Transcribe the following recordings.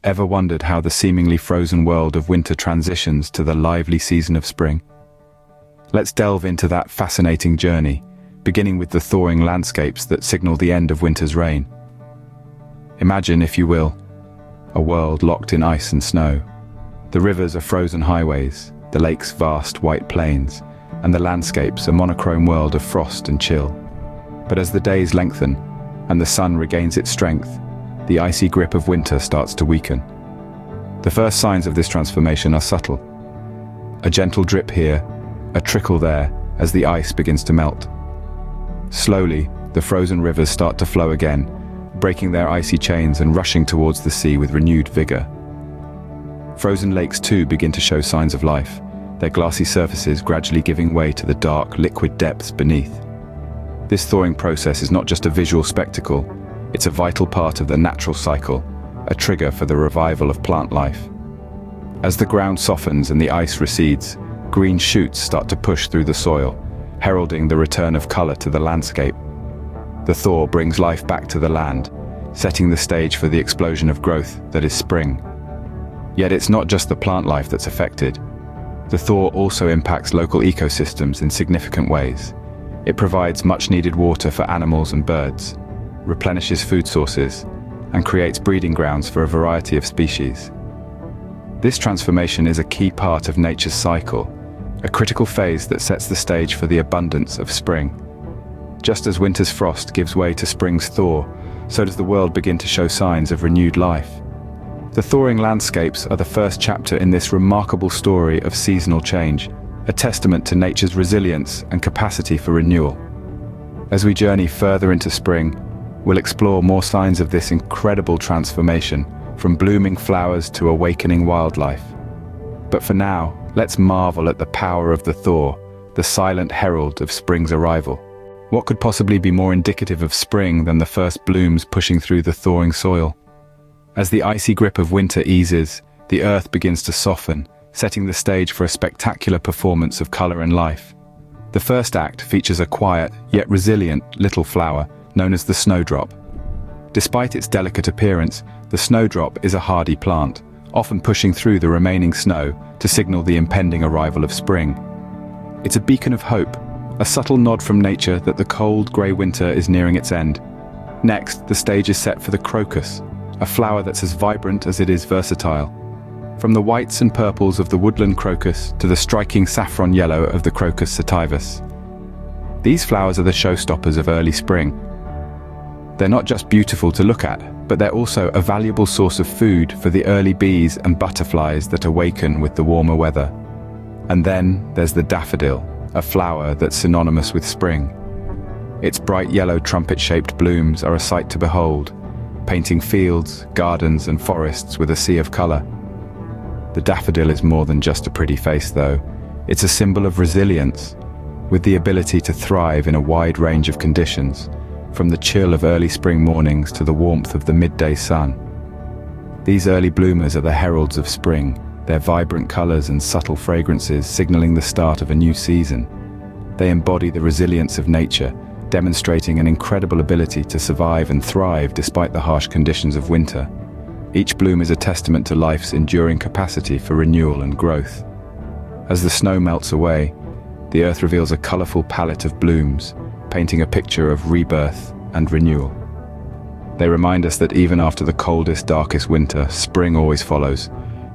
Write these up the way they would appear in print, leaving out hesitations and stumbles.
Ever wondered how the seemingly frozen world of winter transitions to the lively season of spring? Let's delve into that fascinating journey, beginning with the thawing landscapes that signal the end of winter's reign. Imagine, if you will, a world locked in ice and snow. The rivers are frozen highways, the lakes vast white plains, and the landscapes a monochrome world of frost and chill. But as the days lengthen and the sun regains its strength, the icy grip of winter starts to weaken. The first signs of this transformation are subtle. A gentle drip here, a trickle there, as the ice begins to melt. Slowly, the frozen rivers start to flow again, breaking their icy chains and rushing towards the sea with renewed vigor. Frozen lakes too begin to show signs of life, their glassy surfaces gradually giving way to the dark, liquid depths beneath. This thawing process is not just a visual spectacle, it's a vital part of the natural cycle, a trigger for the revival of plant life. As the ground softens and the ice recedes, green shoots start to push through the soil, heralding the return of color to the landscape. The thaw brings life back to the land, setting the stage for the explosion of growth that is spring. Yet it's not just the plant life that's affected. The thaw also impacts local ecosystems in significant ways. It provides much-needed water for animals and birds, replenishes food sources, and creates breeding grounds for a variety of species. This transformation is a key part of nature's cycle, a critical phase that sets the stage for the abundance of spring. Just as winter's frost gives way to spring's thaw, so does the world begin to show signs of renewed life. The thawing landscapes are the first chapter in this remarkable story of seasonal change, a testament to nature's resilience and capacity for renewal. As we journey further into spring, we'll explore more signs of this incredible transformation, from blooming flowers to awakening wildlife. But for now, let's marvel at the power of the thaw, the silent herald of spring's arrival. What could possibly be more indicative of spring than the first blooms pushing through the thawing soil? As the icy grip of winter eases, the earth begins to soften, setting the stage for a spectacular performance of color and life. The first act features a quiet, yet resilient, little flower known as the snowdrop. Despite its delicate appearance, the snowdrop is a hardy plant, often pushing through the remaining snow to signal the impending arrival of spring. It's a beacon of hope, a subtle nod from nature that the cold, grey winter is nearing its end. Next, the stage is set for the crocus, a flower that's as vibrant as it is versatile. From the whites and purples of the woodland crocus to the striking saffron yellow of the crocus sativus. These flowers are the showstoppers of early spring. They're not just beautiful to look at, but they're also a valuable source of food for the early bees and butterflies that awaken with the warmer weather. And then there's the daffodil, a flower that's synonymous with spring. Its bright yellow trumpet-shaped blooms are a sight to behold, painting fields, gardens, and forests with a sea of color. The daffodil is more than just a pretty face, though. It's a symbol of resilience, with the ability to thrive in a wide range of conditions, from the chill of early spring mornings to the warmth of the midday sun. These early bloomers are the heralds of spring, their vibrant colors and subtle fragrances signaling the start of a new season. They embody the resilience of nature, demonstrating an incredible ability to survive and thrive despite the harsh conditions of winter. Each bloom is a testament to life's enduring capacity for renewal and growth. As the snow melts away, the earth reveals a colorful palette of blooms, painting a picture of rebirth and renewal. They remind us that even after the coldest, darkest winter, spring always follows,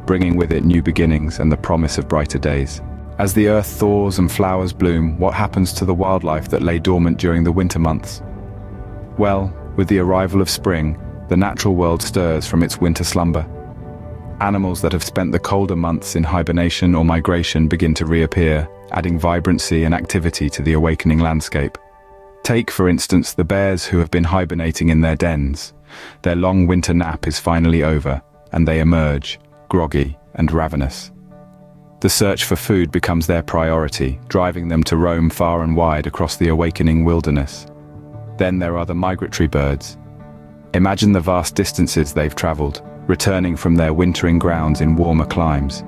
bringing with it new beginnings and the promise of brighter days. As the earth thaws and flowers bloom, what happens to the wildlife that lay dormant during the winter months? Well, with the arrival of spring, the natural world stirs from its winter slumber. Animals that have spent the colder months in hibernation or migration begin to reappear, adding vibrancy and activity to the awakening landscape. Take, for instance, the bears who have been hibernating in their dens. Their long winter nap is finally over, and they emerge, groggy and ravenous. The search for food becomes their priority, driving them to roam far and wide across the awakening wilderness. Then there are the migratory birds. Imagine the vast distances they've traveled, returning from their wintering grounds in warmer climes.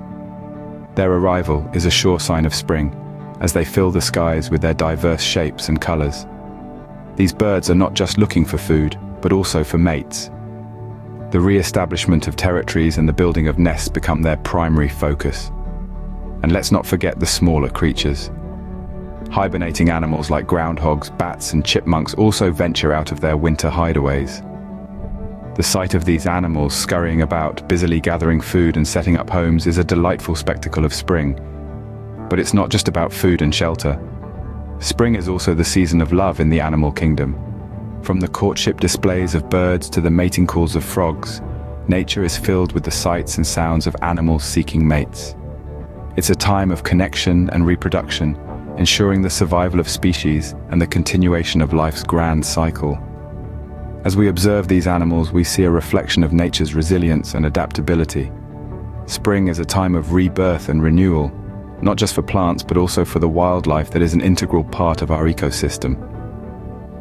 Their arrival is a sure sign of spring, as they fill the skies with their diverse shapes and colors. These birds are not just looking for food, but also for mates. The re-establishment of territories and the building of nests become their primary focus. And let's not forget the smaller creatures. Hibernating animals like groundhogs, bats, and chipmunks also venture out of their winter hideaways. The sight of these animals scurrying about, busily gathering food and setting up homes is a delightful spectacle of spring. But it's not just about food and shelter. Spring is also the season of love in the animal kingdom. From the courtship displays of birds to the mating calls of frogs, nature is filled with the sights and sounds of animals seeking mates. It's a time of connection and reproduction, ensuring the survival of species and the continuation of life's grand cycle. As we observe these animals, we see a reflection of nature's resilience and adaptability. Spring is a time of rebirth and renewal, not just for plants but also for the wildlife that is an integral part of our ecosystem.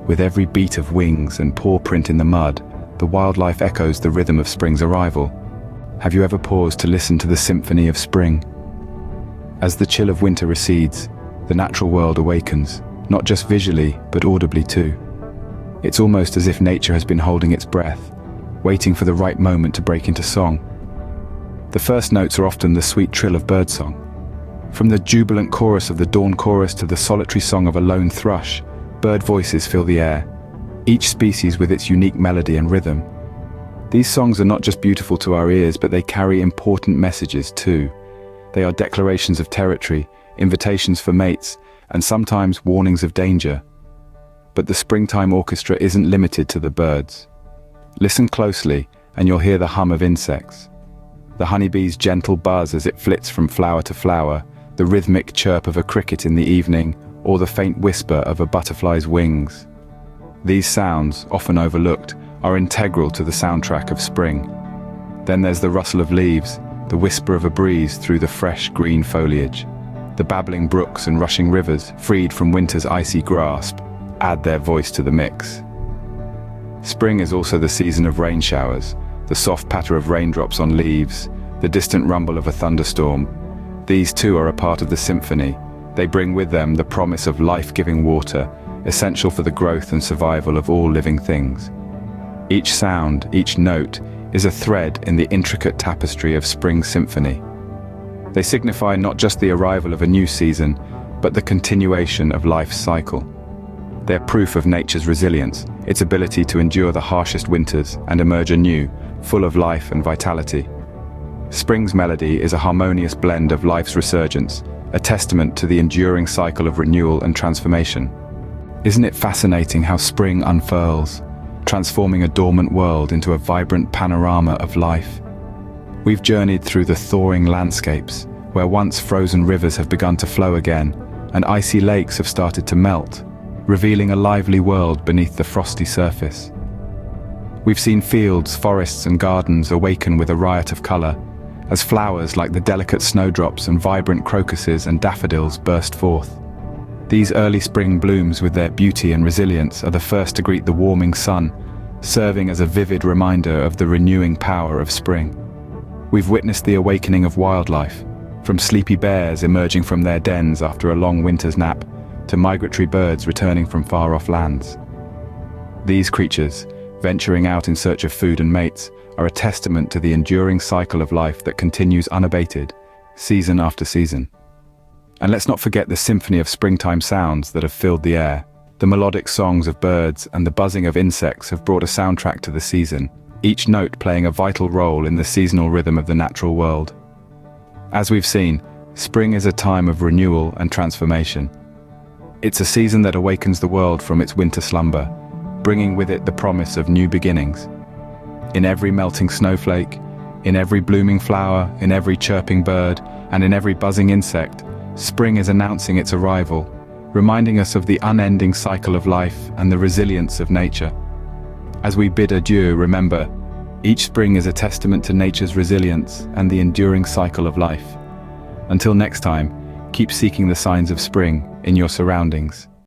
With every beat of wings and paw print in the mud, the wildlife echoes the rhythm of spring's arrival. Have you ever paused to listen to the symphony of spring? As the chill of winter recedes, the natural world awakens, not just visually but audibly too. It's almost as if nature has been holding its breath, waiting for the right moment to break into song. The first notes are often the sweet trill of birdsong. From the jubilant chorus of the dawn chorus to the solitary song of a lone thrush, bird voices fill the air, each species with its unique melody and rhythm. These songs are not just beautiful to our ears, but they carry important messages too. They are declarations of territory, invitations for mates, and sometimes warnings of danger. But the springtime orchestra isn't limited to the birds. Listen closely and you'll hear the hum of insects. The honeybee's gentle buzz as it flits from flower to flower, the rhythmic chirp of a cricket in the evening, or the faint whisper of a butterfly's wings. These sounds, often overlooked, are integral to the soundtrack of spring. Then there's the rustle of leaves, the whisper of a breeze through the fresh green foliage. The babbling brooks and rushing rivers, freed from winter's icy grasp, add their voice to the mix. Spring is also the season of rain showers, the soft patter of raindrops on leaves, the distant rumble of a thunderstorm. These too are a part of the symphony. They bring with them the promise of life-giving water, essential for the growth and survival of all living things. Each sound, each note, is a thread in the intricate tapestry of spring's symphony. They signify not just the arrival of a new season, but the continuation of life's cycle. They're proof of nature's resilience, its ability to endure the harshest winters and emerge anew, full of life and vitality. Spring's melody is a harmonious blend of life's resurgence, a testament to the enduring cycle of renewal and transformation. Isn't it fascinating how spring unfurls, transforming a dormant world into a vibrant panorama of life? We've journeyed through the thawing landscapes, where once frozen rivers have begun to flow again, and icy lakes have started to melt, revealing a lively world beneath the frosty surface. We've seen fields, forests, and gardens awaken with a riot of color, as flowers like the delicate snowdrops and vibrant crocuses and daffodils burst forth. These early spring blooms, with their beauty and resilience, are the first to greet the warming sun, serving as a vivid reminder of the renewing power of spring. We've witnessed the awakening of wildlife, from sleepy bears emerging from their dens after a long winter's nap, to migratory birds returning from far-off lands. These creatures, venturing out in search of food and mates, are a testament to the enduring cycle of life that continues unabated, season after season. And let's not forget the symphony of springtime sounds that have filled the air. The melodic songs of birds and the buzzing of insects have brought a soundtrack to the season, each note playing a vital role in the seasonal rhythm of the natural world. As we've seen, spring is a time of renewal and transformation. It's a season that awakens the world from its winter slumber, bringing with it the promise of new beginnings. In every melting snowflake, in every blooming flower, in every chirping bird, and in every buzzing insect, spring is announcing its arrival, reminding us of the unending cycle of life and the resilience of nature. As we bid adieu, remember, each spring is a testament to nature's resilience and the enduring cycle of life. Until next time, keep seeking the signs of spring in your surroundings.